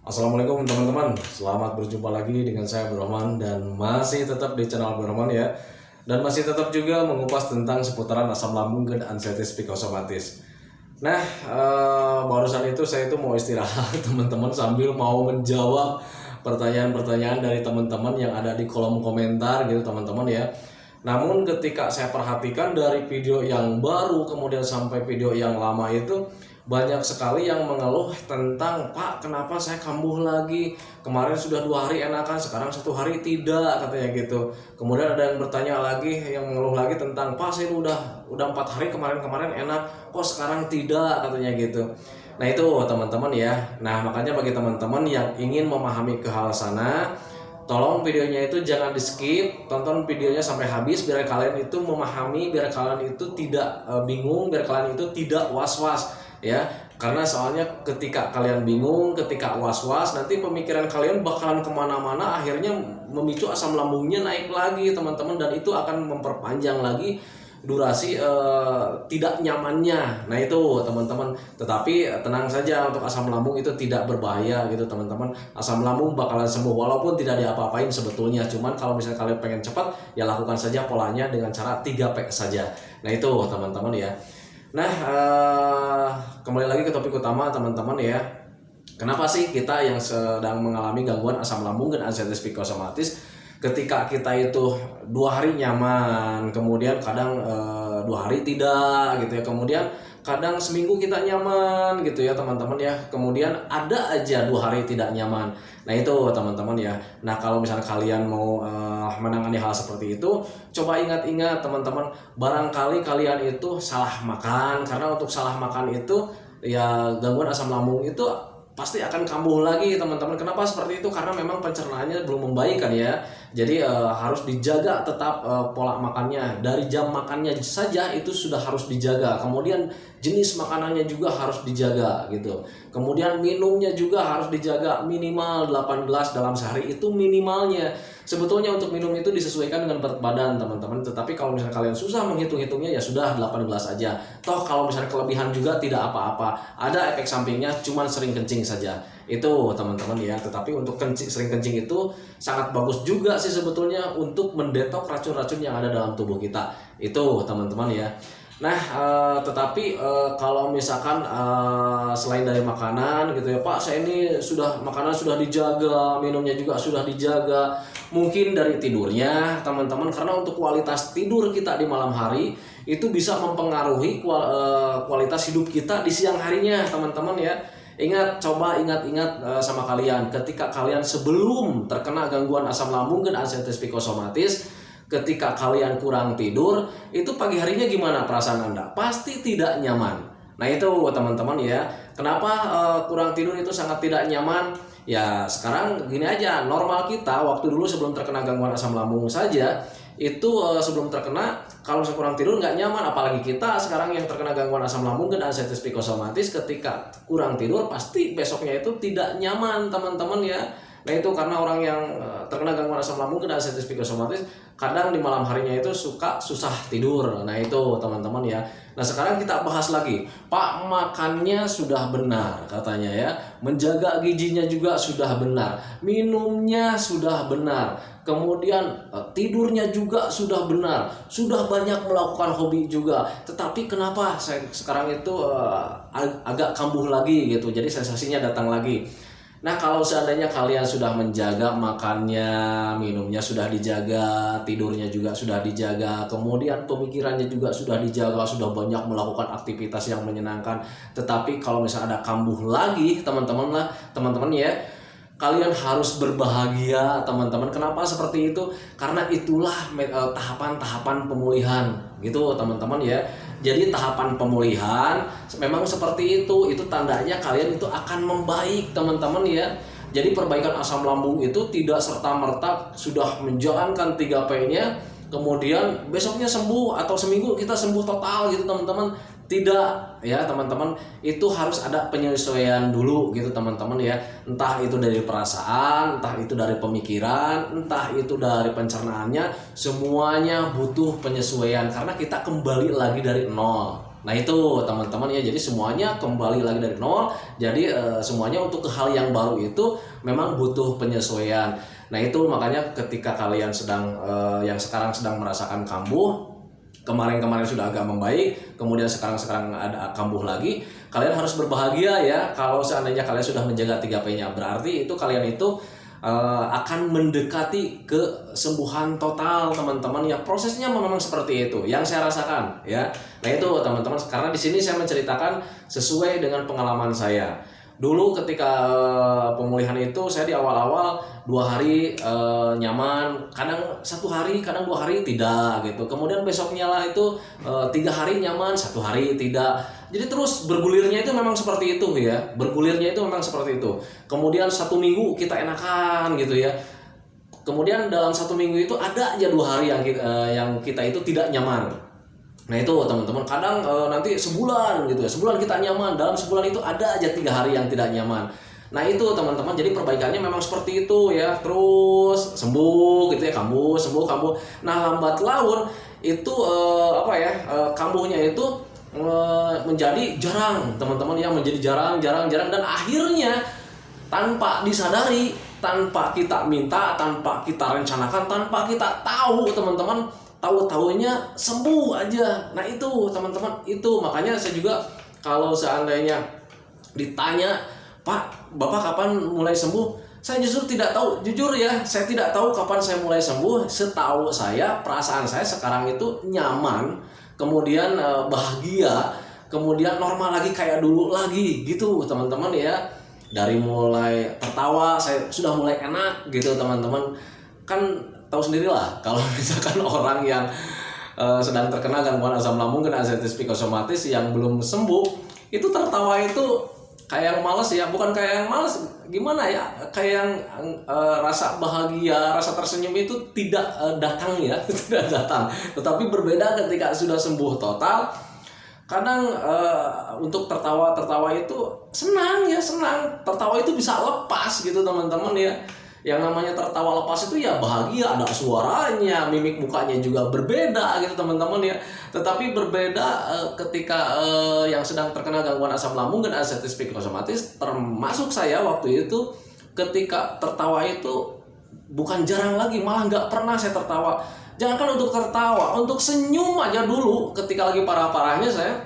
Assalamualaikum teman-teman, selamat berjumpa lagi dengan saya Abdurrahman dan masih tetap di channel Abdurrahman ya. Dan masih tetap juga mengupas tentang seputaran asam lambung dan anxiety psikosomatis. Nah, barusan itu saya itu mau istirahat teman-teman sambil mau menjawab pertanyaan-pertanyaan dari teman-teman yang ada di kolom komentar gitu teman-teman ya. Namun ketika saya perhatikan dari video yang baru kemudian sampai video yang lama itu banyak sekali yang mengeluh tentang Pak, kenapa saya kambuh lagi? Kemarin sudah 2 hari enakan, sekarang 1 hari tidak, katanya gitu. Kemudian ada yang bertanya lagi, yang mengeluh lagi tentang Pak, saya udah 4 hari kemarin enak, kok sekarang tidak, katanya gitu. Nah itu teman-teman ya. Nah makanya bagi teman-teman yang ingin memahami ke hal sana, tolong videonya itu jangan di skip, tonton videonya sampai habis biar kalian itu memahami, biar kalian itu tidak bingung, biar kalian itu tidak was-was ya. Karena soalnya ketika kalian bingung, ketika was-was, nanti pemikiran kalian bakalan kemana-mana, akhirnya memicu asam lambungnya naik lagi teman-teman, dan itu akan memperpanjang lagi durasi tidak nyamannya. Nah itu teman-teman, tetapi tenang saja, untuk asam lambung itu tidak berbahaya gitu teman-teman. Asam lambung bakalan sembuh walaupun tidak diapa-apain sebetulnya. Cuman kalau misalnya kalian pengen cepat, ya lakukan saja polanya dengan cara 3P saja. Nah itu teman-teman ya. Nah kembali lagi ke topik utama teman-teman ya. Kenapa sih kita yang sedang mengalami gangguan asam lambung dan anxiety psikosomatis, ketika kita itu 2 hari nyaman, kemudian kadang 2 hari tidak gitu ya, kemudian kadang seminggu kita nyaman gitu ya teman-teman ya, kemudian ada aja 2 hari tidak nyaman. Nah itu teman-teman ya. Nah kalau misalnya kalian mau menangani hal seperti itu, coba ingat-ingat teman-teman, barangkali kalian itu salah makan. Karena untuk salah makan itu ya, gangguan asam lambung itu pasti akan kambuh lagi teman-teman. Kenapa seperti itu? Karena memang pencernaannya belum membaik kan ya. Jadi harus dijaga tetap pola makannya. Dari jam makannya saja itu sudah harus dijaga. Kemudian jenis makanannya juga harus dijaga gitu. Kemudian minumnya juga harus dijaga, minimal 8 gelas dalam sehari itu minimalnya. Sebetulnya untuk minum itu disesuaikan dengan berat badan teman-teman. Tetapi kalau misalnya kalian susah menghitung-hitungnya, ya sudah 8 gelas aja. Toh kalau misalnya kelebihan juga tidak apa-apa. Ada efek sampingnya, cuman sering kencing saja. Itu teman-teman ya. Tetapi untuk sering kencing itu sangat bagus juga sih sebetulnya untuk mendetok racun-racun yang ada dalam tubuh kita. Itu teman-teman ya. Nah, tetapi kalau misalkan selain dari makanan gitu ya, Pak, saya ini makanan sudah dijaga, minumnya juga sudah dijaga. Mungkin dari tidurnya, teman-teman, karena untuk kualitas tidur kita di malam hari itu bisa mempengaruhi kualitas hidup kita di siang harinya, teman-teman ya. Coba ingat sama kalian, ketika kalian sebelum terkena gangguan asam lambung dan anxiety psikosomatis, ketika kalian kurang tidur, itu pagi harinya gimana perasaan Anda? Pasti tidak nyaman. Nah itu teman-teman ya. Kenapa kurang tidur itu sangat tidak nyaman? Ya sekarang gini aja, normal kita waktu dulu sebelum terkena gangguan asam lambung saja, itu sebelum terkena, kalau kurang tidur nggak nyaman. Apalagi kita sekarang yang terkena gangguan asam lambung dan anxiety psikosomatis, ketika kurang tidur pasti besoknya itu tidak nyaman teman-teman ya. Nah itu karena orang yang terkena gangguan asam lambung dan anxiety psikosomatis kadang di malam harinya itu suka susah tidur. Nah itu teman-teman ya. Nah sekarang kita bahas lagi, Pak, makannya sudah benar katanya ya, menjaga gizinya juga sudah benar, minumnya sudah benar, kemudian tidurnya juga sudah benar, sudah banyak melakukan hobi juga. Tetapi kenapa saya sekarang itu agak kambuh lagi gitu, jadi sensasinya datang lagi. Nah kalau seandainya kalian sudah menjaga makannya, minumnya sudah dijaga, tidurnya juga sudah dijaga, kemudian pemikirannya juga sudah dijaga, sudah banyak melakukan aktivitas yang menyenangkan, tetapi kalau misalnya ada kambuh lagi teman-teman ya, kalian harus berbahagia teman-teman. Kenapa seperti itu? Karena itulah tahapan-tahapan pemulihan gitu teman-teman ya. Jadi tahapan pemulihan memang seperti itu tandanya kalian itu akan membaik teman-teman ya. Jadi perbaikan asam lambung itu tidak serta-merta sudah menjalankan 3P-nya kemudian besoknya sembuh atau seminggu kita sembuh total gitu teman-teman. Tidak ya teman-teman, itu harus ada penyesuaian dulu gitu teman-teman ya. Entah itu dari perasaan, entah itu dari pemikiran, entah itu dari pencernaannya, semuanya butuh penyesuaian karena kita kembali lagi dari nol. Nah itu teman-teman ya, jadi semuanya kembali lagi dari nol. Jadi semuanya untuk hal yang baru itu memang butuh penyesuaian. Nah itu makanya ketika kalian sedang yang sekarang sedang merasakan kambuh, kemarin-kemarin sudah agak membaik, kemudian sekarang ada kambuh lagi, kalian harus berbahagia ya kalau seandainya kalian sudah menjaga 3P-nya. Berarti itu kalian itu akan mendekati kesembuhan total teman-teman ya. Prosesnya memang seperti itu yang saya rasakan ya. Nah itu teman-teman, karena di sini saya menceritakan sesuai dengan pengalaman saya. Dulu ketika pemulihan itu saya di awal-awal 2 hari nyaman, kadang 1 hari, kadang 2 hari tidak gitu. Kemudian besoknya lah itu 3 hari nyaman, 1 hari tidak. Jadi terus bergulirnya itu memang seperti itu ya. Bergulirnya itu memang seperti itu. Kemudian 1 minggu kita enakan gitu ya. Kemudian dalam 1 minggu itu ada aja 2 hari yang kita itu tidak nyaman. Nah itu teman-teman, kadang nanti sebulan gitu ya, sebulan kita nyaman, dalam sebulan itu ada aja 3 hari yang tidak nyaman. Nah itu teman-teman, jadi perbaikannya memang seperti itu ya, terus sembuh gitu ya, kambuh, sembuh, kambuh. Nah lambat laun itu kambuhnya itu menjadi jarang teman-teman ya, menjadi jarang dan akhirnya tanpa disadari, tanpa kita minta, tanpa kita rencanakan, tanpa kita tahu teman-teman, tahu-tahunya sembuh aja. Nah itu teman-teman, itu makanya saya juga kalau seandainya ditanya, Pak, Bapak kapan mulai sembuh? Saya justru tidak tahu, jujur ya, saya tidak tahu kapan saya mulai sembuh. Setahu saya, perasaan saya sekarang itu nyaman, kemudian bahagia, kemudian normal lagi kayak dulu lagi gitu teman-teman ya. Dari mulai tertawa, saya sudah mulai enak gitu teman-teman. Kan tahu sendirilah kalau misalkan orang yang sedang terkena gangguan asam lambung, kena anxiety psikosomatis yang belum sembuh, itu tertawa itu kayak yang males ya, bukan kayak yang males, gimana ya, kayak yang rasa bahagia, rasa tersenyum itu tidak datang ya, tidak datang. Tetapi berbeda ketika sudah sembuh total. Kadang untuk tertawa itu senang ya, senang. Tertawa itu bisa lepas gitu teman-teman ya. Yang namanya tertawa lepas itu ya bahagia, ada suaranya, mimik mukanya juga berbeda gitu teman-teman ya. Tetapi berbeda ketika yang sedang terkena gangguan asam lambung dan anxiety psikosomatis, termasuk saya waktu itu, ketika tertawa itu bukan jarang lagi, malah nggak pernah saya tertawa. Jangankan untuk tertawa, untuk senyum aja dulu ketika lagi parah-parahnya saya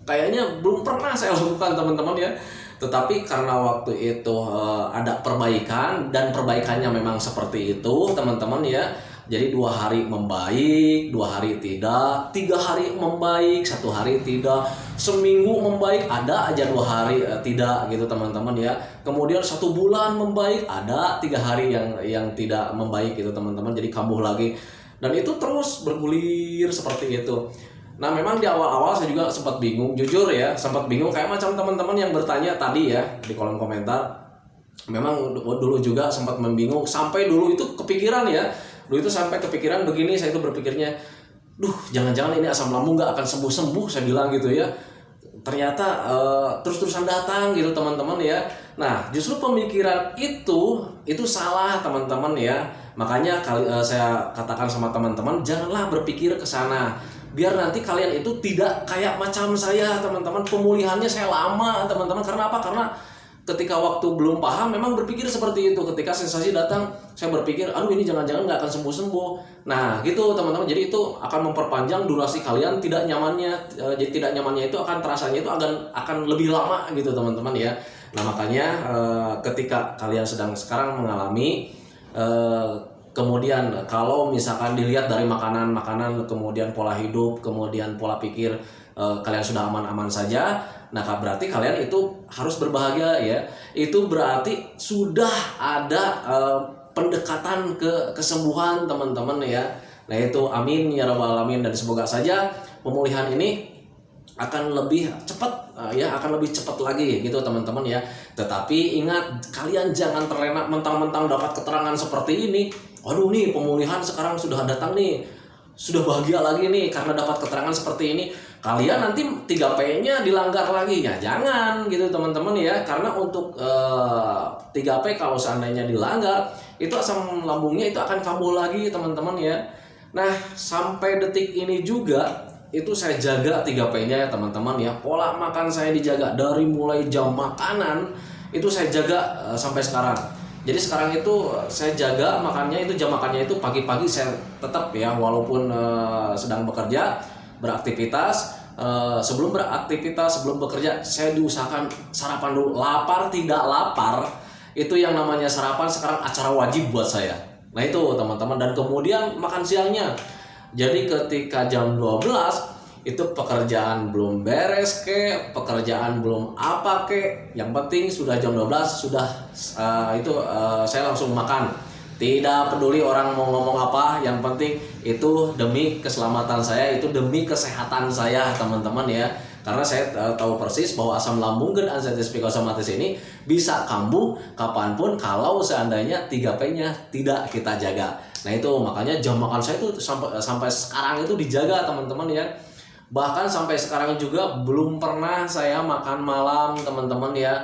kayaknya belum pernah saya lakukan teman-teman ya. Tetapi karena waktu itu ada perbaikan, dan perbaikannya memang seperti itu teman-teman ya. Jadi 2 hari membaik, 2 hari tidak, 3 hari membaik, 1 hari tidak, seminggu membaik, ada aja 2 hari tidak gitu teman-teman ya. Kemudian 1 bulan membaik, ada 3 hari yang tidak membaik gitu teman-teman. Jadi kambuh lagi, dan itu terus bergulir seperti itu. Nah memang di awal-awal saya juga sempat bingung, jujur ya, sempat bingung kayak macam teman-teman yang bertanya tadi ya di kolom komentar. Memang dulu juga sempat membingung, sampai dulu itu kepikiran ya, dulu itu sampai kepikiran begini, saya itu berpikirnya, jangan-jangan ini asam lambung gak akan sembuh-sembuh, saya bilang gitu ya. Ternyata terus-terusan datang gitu teman-teman ya. Nah justru pemikiran itu salah teman-teman ya. Makanya saya katakan sama teman-teman, janganlah berpikir ke sana. Biar nanti kalian itu tidak kayak macam saya teman-teman. Pemulihannya saya lama teman-teman. Karena apa? Karena ketika waktu belum paham memang berpikir seperti itu. Ketika sensasi datang saya berpikir, aduh ini jangan-jangan gak akan sembuh-sembuh. Nah gitu teman-teman. Jadi itu akan memperpanjang durasi kalian tidak nyamannya. Jadi tidak nyamannya itu akan terasanya itu akan lebih lama gitu teman-teman ya. Nah makanya ketika kalian sedang sekarang mengalami kemudian kalau misalkan dilihat dari makanan, kemudian pola hidup, kemudian pola pikir kalian sudah aman-aman saja, nah berarti kalian itu harus berbahagia ya. Itu berarti sudah ada pendekatan ke kesembuhan teman-teman ya. Nah itu amin ya rabbal alamin, dan semoga saja pemulihan ini akan lebih cepat ya, akan lebih cepat lagi gitu teman-teman ya. Tetapi ingat, kalian jangan terlena mentang-mentang dapat keterangan seperti ini. Waduh nih pemulihan sekarang sudah datang nih, sudah bahagia lagi nih karena dapat keterangan seperti ini. Kalian nanti 3P-nya dilanggar lagi ya, jangan gitu teman-teman ya. Karena untuk 3P kalau seandainya dilanggar, itu asam lambungnya itu akan kambuh lagi teman-teman ya. Nah sampai detik ini juga itu saya jaga 3P-nya ya teman-teman ya. Pola makan saya dijaga dari mulai jam makanan itu saya jaga sampai sekarang. Jadi sekarang itu saya jaga makannya itu, jam makannya itu pagi-pagi saya tetap ya, walaupun sedang bekerja, beraktivitas, sebelum beraktivitas, sebelum bekerja saya diusahakan sarapan dulu. Lapar tidak lapar, itu yang namanya sarapan sekarang acara wajib buat saya. Nah itu teman-teman, dan kemudian makan siangnya. Jadi ketika jam 12 itu pekerjaan belum beres pekerjaan belum apa yang penting sudah jam 12 sudah saya langsung makan. Tidak peduli orang mau ngomong apa, yang penting itu demi keselamatan saya, itu demi kesehatan saya teman-teman ya. Karena saya tahu persis bahwa asam lambung dan anxiety psychosomatis ini bisa kambuh kapanpun kalau seandainya 3P-nya tidak kita jaga. Nah itu makanya jam makan saya itu sampai sekarang itu dijaga teman-teman ya. Bahkan sampai sekarang juga belum pernah saya makan malam teman-teman ya.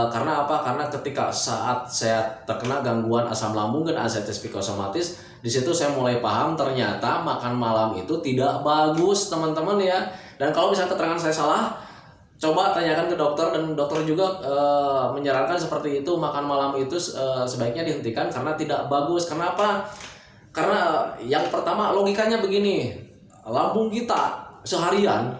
Karena apa? Karena ketika saat saya terkena gangguan asam lambung dan anxiety psychosomatis, di situ saya mulai paham ternyata makan malam itu tidak bagus teman-teman ya. Dan kalau misalnya keterangan saya salah, coba tanyakan ke dokter, dan dokter juga menyarankan seperti itu, makan malam itu sebaiknya dihentikan karena tidak bagus. Kenapa? Karena yang pertama logikanya begini, lambung kita seharian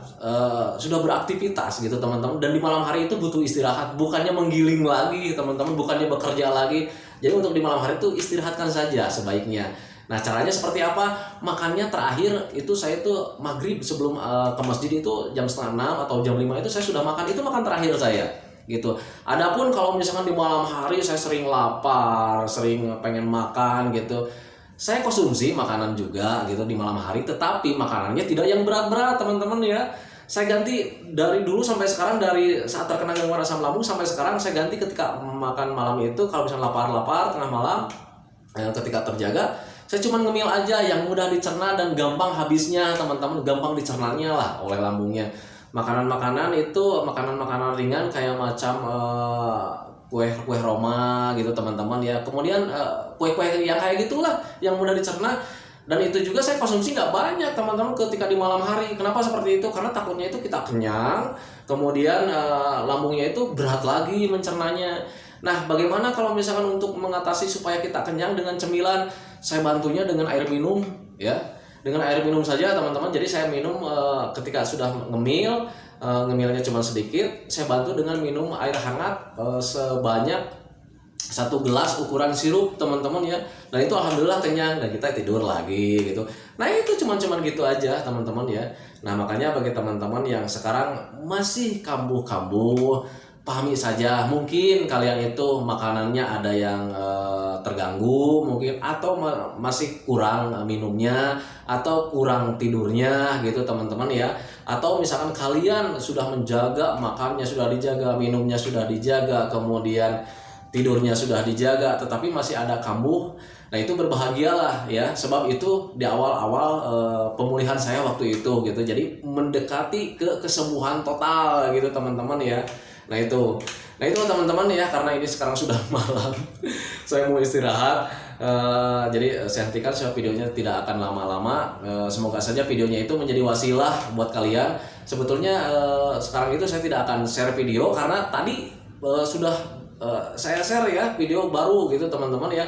sudah beraktivitas gitu teman-teman, dan di malam hari itu butuh istirahat, bukannya menggiling lagi teman-teman, bukannya bekerja lagi. Jadi untuk di malam hari itu istirahatkan saja sebaiknya. Nah caranya seperti apa? Makannya terakhir itu saya tuh maghrib sebelum ke masjid itu jam 5:30 atau jam 5 itu saya sudah makan, itu makan terakhir saya gitu. Adapun kalau misalkan di malam hari saya sering lapar, sering pengen makan gitu, saya konsumsi makanan juga gitu di malam hari, tetapi makanannya tidak yang berat-berat teman-teman ya. Saya ganti dari dulu sampai sekarang, dari saat terkena gangguan asam lambung sampai sekarang saya ganti ketika makan malam itu, kalau misalnya lapar-lapar tengah malam ketika terjaga, saya cuma ngemil aja yang mudah dicerna dan gampang habisnya teman-teman, gampang dicernanya lah oleh lambungnya. Makanan-makanan itu makanan-makanan ringan kayak macam kue Roma gitu teman-teman ya. Kemudian kue-kue yang kayak gitulah yang mudah dicerna, dan itu juga saya konsumsi nggak banyak teman-teman ketika di malam hari. Kenapa seperti itu? Karena takutnya itu kita kenyang, kemudian lambungnya itu berat lagi mencernanya. Nah bagaimana kalau misalkan untuk mengatasi supaya kita kenyang dengan cemilan? Saya bantunya dengan air minum ya, dengan air minum saja teman-teman. Jadi saya minum ketika sudah ngemilnya cuma sedikit, saya bantu dengan minum air hangat sebanyak 1 gelas ukuran sirup teman-teman ya. Dan itu alhamdulillah kenyang dan kita tidur lagi gitu. Nah itu cuman gitu aja teman-teman ya. Nah makanya bagi teman-teman yang sekarang masih kambuh-kambuh, pahami saja, mungkin kalian itu makanannya ada yang terganggu mungkin, atau masih kurang minumnya, atau kurang tidurnya gitu teman-teman ya. Atau misalkan kalian sudah menjaga makannya, sudah dijaga, minumnya sudah dijaga, kemudian tidurnya sudah dijaga, tetapi masih ada kambuh. Nah itu berbahagialah ya, sebab itu di awal-awal pemulihan saya waktu itu gitu. Jadi mendekati ke kesembuhan total gitu teman-teman ya. Nah itu teman-teman ya, karena ini sekarang sudah malam, saya mau istirahat. Jadi saya hentikan supaya videonya tidak akan lama-lama. Semoga saja videonya itu menjadi wasilah buat kalian. Sebetulnya sekarang itu saya tidak akan share video karena tadi sudah saya share ya video baru gitu teman-teman ya.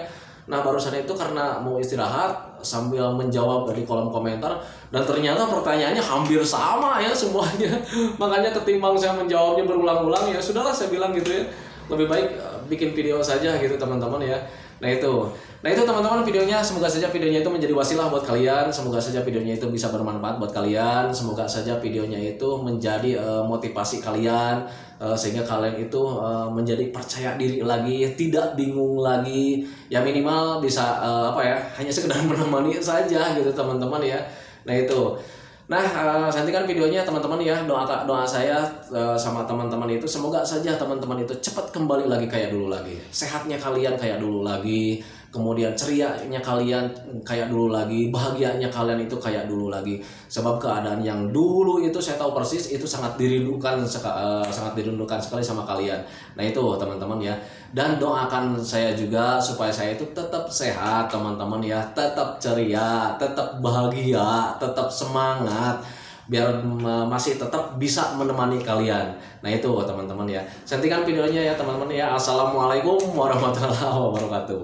Nah barusan itu karena mau istirahat sambil menjawab dari kolom komentar, dan ternyata pertanyaannya hampir sama ya semuanya. Makanya ketimbang saya menjawabnya berulang-ulang, ya sudahlah saya bilang gitu ya, lebih baik bikin video saja gitu teman-teman ya. Nah itu teman-teman videonya, semoga saja videonya itu menjadi wasilah buat kalian, semoga saja videonya itu bisa bermanfaat buat kalian, semoga saja videonya itu menjadi motivasi kalian, sehingga kalian itu menjadi percaya diri lagi, tidak bingung lagi, ya minimal bisa hanya sekedar menemani saja gitu teman-teman ya. Nah itu. Nah, nantikan videonya teman-teman ya. Doa saya sama teman-teman itu, semoga saja teman-teman itu cepat kembali lagi kayak dulu lagi. Sehatnya kalian kayak dulu lagi. Kemudian cerianya kalian kayak dulu lagi, bahagianya kalian itu kayak dulu lagi. Sebab keadaan yang dulu itu saya tahu persis itu sangat dirindukan sekali sama kalian. Nah itu teman-teman ya. Dan doakan saya juga supaya saya itu tetap sehat teman-teman ya, tetap ceria, tetap bahagia, tetap semangat. biar masih tetap bisa menemani kalian. Nah itu teman-teman ya, sentikan videonya ya teman-teman ya. Assalamualaikum warahmatullahi wabarakatuh.